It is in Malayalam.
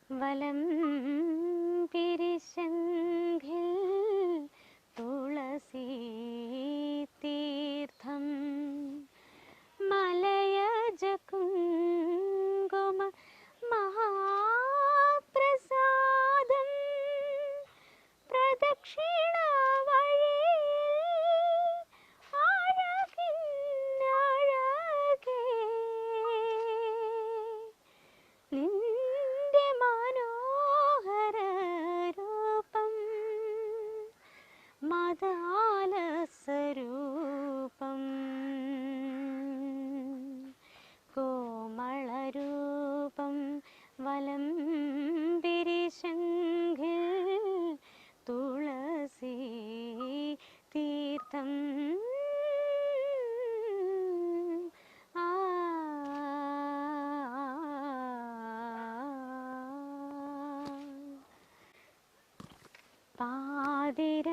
വലം പിരിശങ്കിൽ തുളസി തീർത്ഥം മലയജ കുങ്കുമ മഹാപ്രസാദം പ്രദക്ഷിണ വഴിയിൽ അഴകിന്നഴകേ നിന്റെ മനോഹര രൂപം മദാലസരൂപം കോമളരൂപം വലം പിരിശങ്കിൽ തുളസി തീർത്ഥം പാതിര